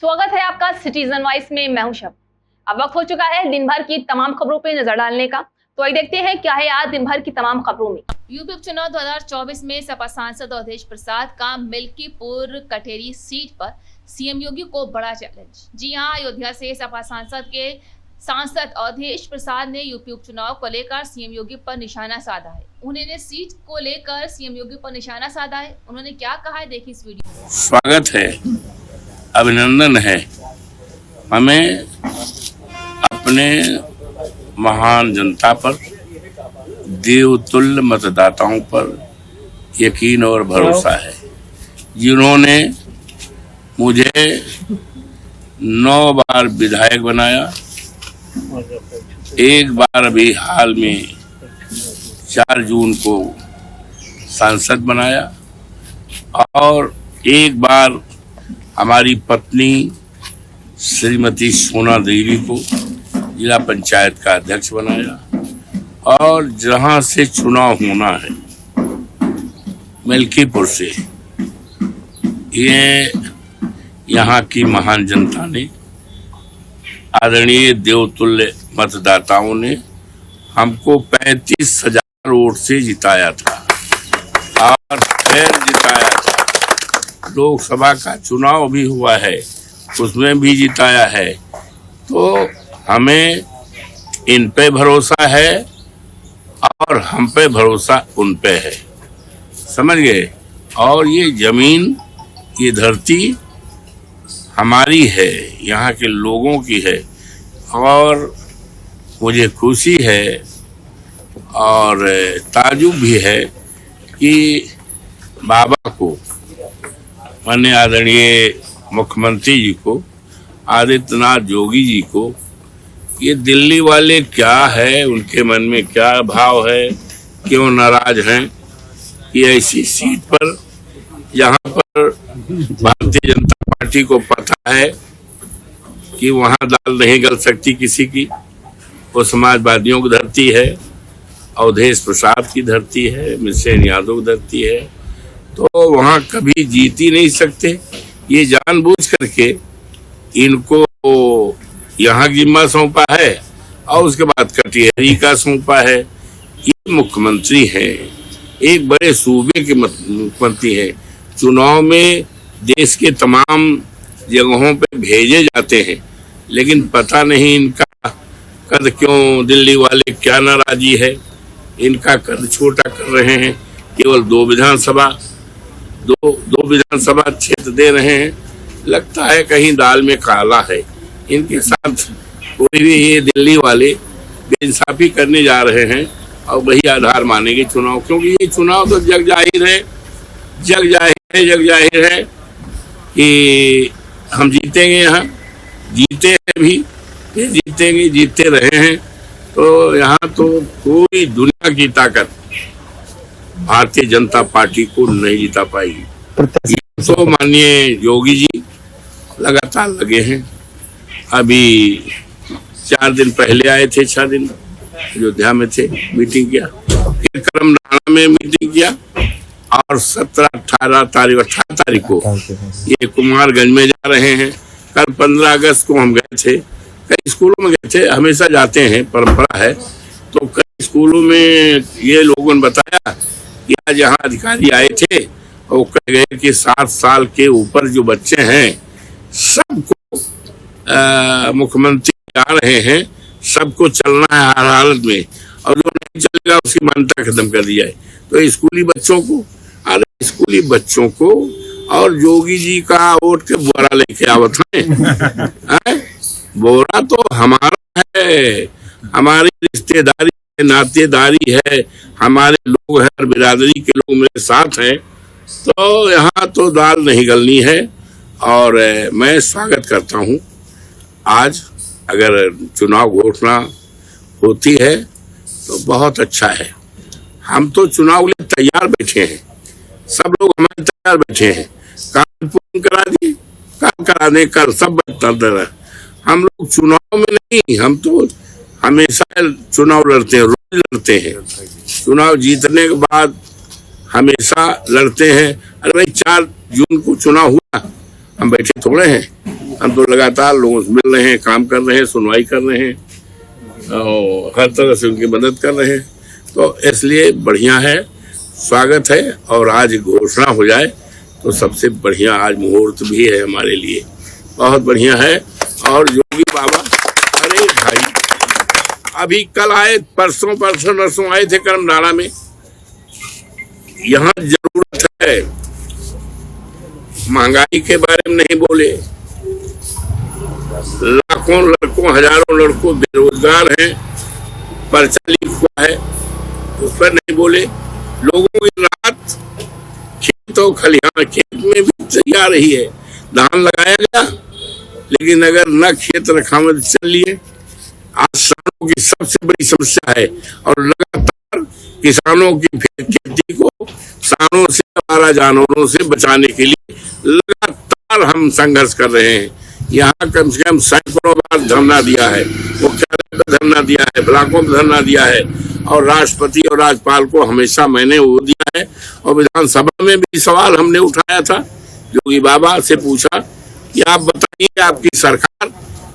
स्वागत है आपका सिटीजन वॉइस में। मैं हूं शब। अब वक्त हो चुका है दिन भर की तमाम खबरों पे नजर डालने का, तो आइए देखते हैं क्या है आज दिन भर की तमाम खबरों में। यूपी उपचुनाव 2024 में सपा सांसद अवधेश प्रसाद का मिल्कीपुर कटेरी सीट पर सीएम योगी को बड़ा चैलेंज। जी हां, अयोध्या से सपा सांसद अवधेश प्रसाद ने यूपी उपचुनाव को लेकर सीएम योगी पर निशाना साधा है। उन्होंने सीट को लेकर सीएम योगी पर निशाना साधा है। उन्होंने क्या कहा है, देखिए इस वीडियो में। स्वागत है, अभिनंदन है। हमें अपने महान जनता पर, देवतुल्य मतदाताओं पर यकीन और भरोसा है, जिन्होंने मुझे 9 बार विधायक बनाया, एक बार अभी हाल में 4 जून को सांसद बनाया और एक बार हमारी पत्नी श्रीमती सोना देवी को जिला पंचायत का अध्यक्ष बनाया और जहां से चुनाव होना है मिल्कीपुर से, ये यहाँ की महान जनता ने, आदरणीय देवतुल्य मतदाताओं ने हमको 35,000 वोट से जिताया था और फिर जिताया था। लोकसभा का चुनाव भी हुआ है, उसमें भी जिताया है। तो हमें इन पे भरोसा है और हम पे भरोसा उन पे है, समझ गए। और ये जमीन, ये धरती हमारी है, यहाँ के लोगों की है और मुझे खुशी है और ताजुब भी है कि बाबा को, माननीय आदरणीय मुख्यमंत्री जी को, आदित्यनाथ योगी जी को, ये दिल्ली वाले क्या है, उनके मन में क्या भाव है, क्यों नाराज हैं कि ऐसी सीट पर, यहाँ पर भारतीय जनता पार्टी को पता है कि वहाँ दाल नहीं गल सकती किसी की। वो समाजवादियों की धरती है, अवधेश प्रसाद की धरती है, मिसेन यादव की धरती है, तो वहाँ कभी जीत ही नहीं सकते। ये जानबूझ करके इनको यहाँ जिम्मा सौंपा है और उसके बाद कटिहारी का सौंपा है। ये मुख्यमंत्री हैं, एक बड़े सूबे के मुख्यमंत्री हैं। चुनाव में देश के तमाम जगहों पे भेजे जाते हैं, लेकिन पता नहीं इनका कद क्यों, दिल्ली वाले क्या नाराजी है, इनका कद छोटा कर रहे हैं। केवल दो विधानसभा क्षेत्र दे रहे हैं। लगता है कहीं दाल में काला है। इनके साथ कोई भी ये दिल्ली वाले बेइंसाफी करने जा रहे हैं और वही आधार मानेंगे चुनाव, क्योंकि ये चुनाव तो जग जाहिर है कि हम जीतेंगे। यहाँ जीते हैं भी, ये जीतेंगे, जीतते रहे हैं। तो यहाँ तो कोई दुनिया की ताकत भारतीय जनता पार्टी को नहीं जिता पाएगी। तो माननीय योगी जी लगातार लगे हैं। अभी 4 दिन पहले आए थे, 6 दिन अयोध्या में थे, मीटिंग किया, फिर करमनाड़ा में मीटिंग किया और 18 तारीख को ये कुमारगंज में जा रहे हैं। कल 15 अगस्त को हम गए थे, कई स्कूलों में गए थे, हमेशा जाते हैं, परंपरा है। तो कई स्कूलों में ये लोगों ने बताया कि आज यहाँ अधिकारी आए थे और कह गए कि 7 साल के ऊपर जो बच्चे हैं सबको मुख्यमंत्री आ रहे हैं, सबको चलना है हर हालत में, और जो नहीं चलेगा उसकी मान्यता खत्म कर दिया है। तो स्कूली बच्चों को और योगी जी का वोट के बोरा लेके आवत है। बोरा तो हमारा है, हमारी रिश्तेदारी है, नातेदारी है, हमारे लोग हैं, बिरादरी के लोग मेरे साथ हैं। तो यहाँ तो दाल नहीं गलनी है। और मैं स्वागत करता हूँ। आज अगर चुनाव घोषणा होती है तो बहुत अच्छा है। हम तो चुनाव के लिए तैयार बैठे हैं, सब लोग हमारे तैयार बैठे हैं। काम पूर्ण करा दिए, काम कराने कर सब चलते रहे। हम लोग चुनाव में नहीं, हम तो हमेशा चुनाव लड़ते हैं, रोज लड़ते हैं। चुनाव जीतने के बाद हमेशा लड़ते हैं। अरे भाई 4 जून को चुनाव हुआ हम बैठे थोड़े हैं, हम तो लगातार लोगों से मिल रहे हैं, काम कर रहे हैं, सुनवाई कर रहे हैं और हर तरह से उनकी मदद कर रहे हैं। तो इसलिए बढ़िया है, स्वागत है। और आज घोषणा हो जाए तो सबसे बढ़िया आज मुहूर्त भी है हमारे लिए, बहुत बढ़िया है। और योगी बाबा, अरे भाई अभी कल आए, परसों आए थे कर्मनाड़ा में। यहाँ जरूरत है, महंगाई के बारे में नहीं बोले, लाखों लड़कों हजारों लड़कों बेरोजगार हैं, पर्चा लीक हुआ है, उस पर नहीं बोले। लोगों की रात खेत और खलिहान, खेत में भी चली आ रही है, धान लगाया गया, लेकिन अगर न खेत रखावत चल लिए, आज किसानों की सबसे बड़ी समस्या है। और लगातार किसानों की खेती को किसानों से, आवारा जानवरों से बचाने के लिए लगातार हम संघर्ष कर रहे हैं। यहाँ कम से कम सैकड़ों बार धरना दिया है, मुख्यालय पर धरना दिया है, ब्लॉकों में धरना दिया है, और राष्ट्रपति और राज्यपाल को हमेशा मैंने वो दिया है। और विधानसभा में भी सवाल हमने उठाया था, योगी बाबा से पूछा कि आप बताइए, आपकी सरकार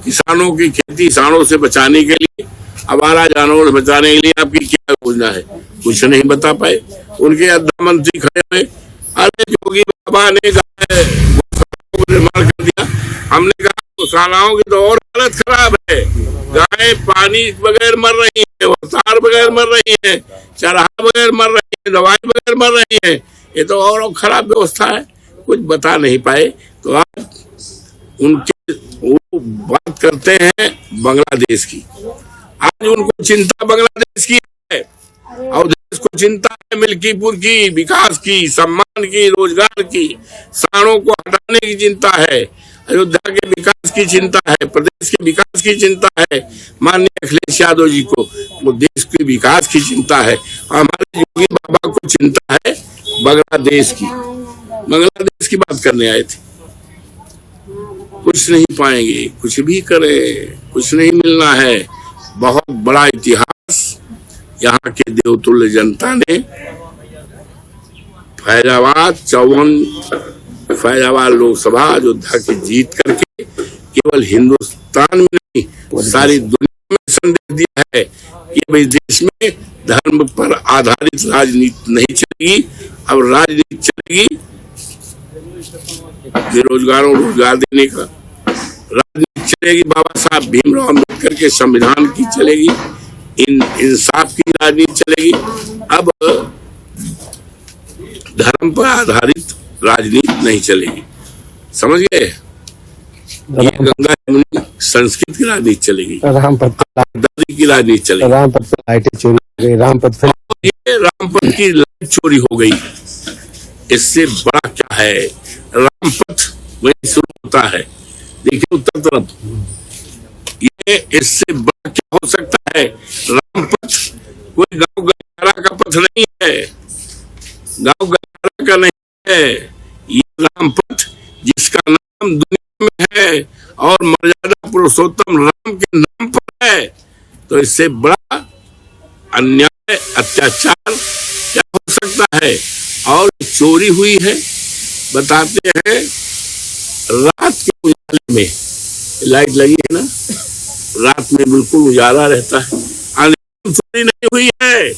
किसानों की खेती किसानों से बचाने के लिए, आवारा जानवरों से बचाने के लिए आपकी क्या योजना है? कुछ नहीं बता पाए। उनके अध्यक्ष मंत्री खड़े हुए, अरे योगी बाबा ने निर्माण कर दिया। हमने कहा गौशालाओं की तो और हालत खराब है, गाय पानी बगैर मर रही है, तार बगैर मर रही है, चरहा बगैर मर रही है, दवाई बगैर मर रही है, ये तो और खराब व्यवस्था है। कुछ बता नहीं पाए। तो आज उनके वो बात करते हैं बांग्लादेश की, आज उनको चिंता बांग्लादेश की है और देश को चिंता है मिल्कीपुर की, विकास की, सम्मान की, रोजगार की, साड़ों को हटाने की चिंता है, अयोध्या के विकास की चिंता है, प्रदेश के विकास की चिंता है। माननीय अखिलेश यादव जी को वो देश के विकास की चिंता है। हमारे योगी बाबा को चिंता है बांग्लादेश की बात करने आए थे। कुछ नहीं पाएंगे, कुछ भी करें, कुछ नहीं मिलना है। बहुत बड़ा इतिहास यहाँ के देवतुल्य जनता ने फैजाबाद लोकसभा अयोध्या की जीत करके केवल हिंदुस्तान में नहीं सारी दुनिया में संदेश दिया है कि भाई देश में धर्म पर आधारित राजनीति नहीं चलेगी। अब राजनीति चलेगी बेरोजगारों को रोजगार देने का, राजनीति चलेगी बाबा साहब भीमराव अम्बेडकर के संविधान की चलेगी, इंसाफ की राजनीति चलेगी। अब धर्म पर आधारित राजनीति नहीं चलेगी, समझ गए? ये गंगा यमुना संस्कृत की राजनीति चलेगी, दादी की राजनीति चलेगी। ये रामपथ की लाइट चोरी हो गई, इससे बड़ा क्या है? रामपथ वही शुरू होता है, देखिए उत्तर तरफ। ये इससे बड़ा क्या हो सकता है? रामपथ कोई गांव गलियारा का पथ नहीं है, गांव गलियारा का नहीं है। ये रामपथ जिसका नाम दुनिया में है और मर्यादा पुरुषोत्तम राम के नाम पर है, तो इससे बड़ा अन्याय अत्याचार क्या हो सकता है? और चोरी हुई है, बताते हैं रात के उजाले में, लाइट लगी है ना, रात में बिल्कुल उजाला रहता है, चोरी नहीं हुई है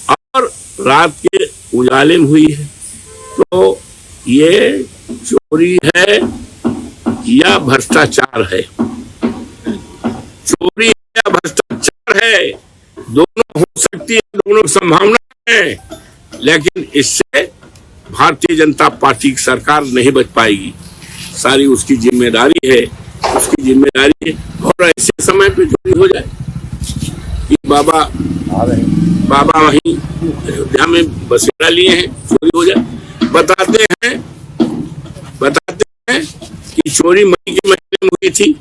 और रात के उजाले में हुई है। तो ये चोरी है या भ्रष्टाचार है? चोरी है या भ्रष्टाचार है? दोनों हो सकती है, दोनों संभावना है, लेकिन इससे भारतीय जनता पार्टी की सरकार नहीं बच पाएगी। सारी उसकी जिम्मेदारी है, उसकी जिम्मेदारी है। और ऐसे समय पे चोरी हो जाए कि बाबा वहीं अयोध्या में बसेरा लिए हैं, चोरी हो जाए। बताते हैं कि चोरी मई के महीने में हुई थी,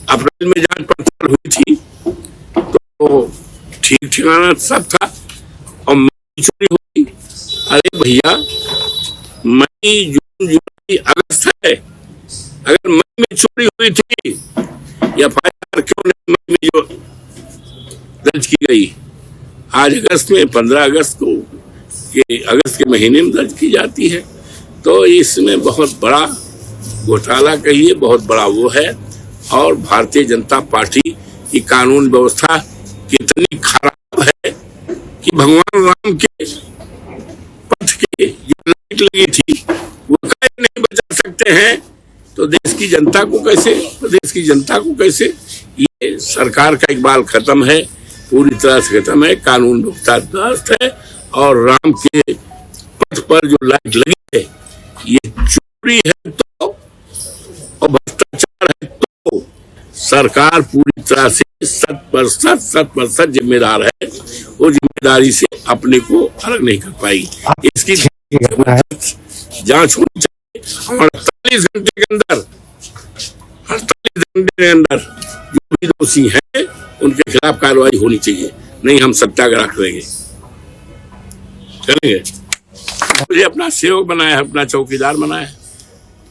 अप्रैल में जांच पड़ताल हुई थी, तो ठीक ठिकाना सब था, और मई चोरी हुई। अरे भैया, मई जून जुलाई अगस्त है, अगर मई में चोरी हुई थी FIR क्यों नहीं मई में जो दर्ज की गई? आज अगस्त में 15 अगस्त को अगस्त के महीने में दर्ज की जाती है। तो इसमें बहुत बड़ा घोटाला कहिए, बहुत बड़ा वो है। और भारतीय जनता पार्टी की कानून व्यवस्था कितनी खराब है कि भगवान राम के पथ के जो लाइट लगी थी वो कहीं नहीं बचा सकते हैं, तो देश की जनता को कैसे, प्रदेश की जनता को कैसे? ये सरकार का इकबाल खत्म है, पूरी तरह से खत्म है। कानून व्यवस्था ध्वस्त है और राम के पथ पर जो लाइट लगी है ये चोरी है तो और भ्रष्टाचार है तो सरकार पूरी तरह से 100% जिम्मेदार है। वो जिम्मेदारी से अपने को अलग नहीं कर पाई। इसकी जांच होनी चाहिए और 48 घंटे के अंदर जो भी दोषी हैं उनके खिलाफ कार्रवाई होनी चाहिए, नहीं हम सत्याग्रह करेंगे। मुझे अपना सेवक बनाया है, अपना चौकीदार बनाया है।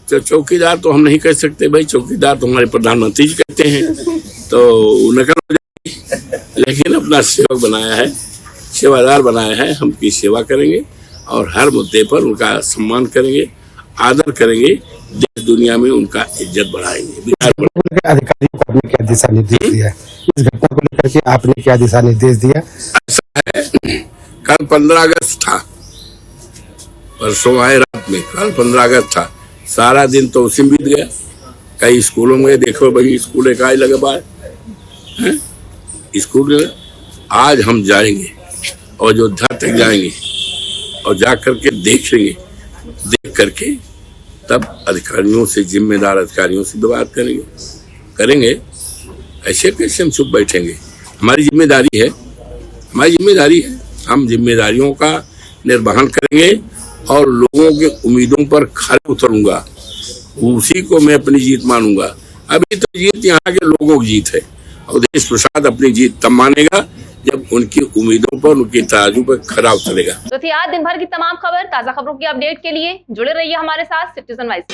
तो चौकीदार तो हम नहीं कह सकते भाई, चौकीदार तो हमारे प्रधानमंत्री जी कहते हैं, तो नकल हो जाएगी। लेकिन अपना सेवक बनाया है, सेवादार बनाया है, हम की सेवा करेंगे और हर मुद्दे पर उनका सम्मान करेंगे, आदर करेंगे, देश दुनिया में उनका इज्जत बढ़ाएंगे। अधिकारियों को आपने क्या दिशा निर्देश दिया? इस घटना को लेकर के आपने क्या दिशा निर्देश दिया? ऐसा है, कल 15 अगस्त था, परसों आए रात में, कल 15 अगस्त था। सारा दिन तो उसी में बीत गया। कई स्कूलों में देखो भाई, स्कूल एक आज लगे बाहर स्कूल। आज हम जाएंगे और अयोध्या तक जाएंगे और जा करके देखेंगे, देख करके तब अधिकारियों से, जिम्मेदार अधिकारियों से बात करेंगे। ऐसे कैसे हम चुप बैठेंगे? हमारी जिम्मेदारी है, हम जिम्मेदारियों का निर्वहन करेंगे और लोगों के उम्मीदों पर खरे उतरूंगा, उसी को मैं अपनी जीत मानूंगा। अभी तो जीत यहाँ के लोगों की जीत है और देश प्रसाद अपनी जीत तब मानेगा जब उनकी उम्मीदों पर, उनकी तराजू पर खरा उतरेगा। तो थी आज दिन भर की तमाम खबर। ताजा खबरों की अपडेट के लिए जुड़े रहिए हमारे साथ सिटीजन वाइस।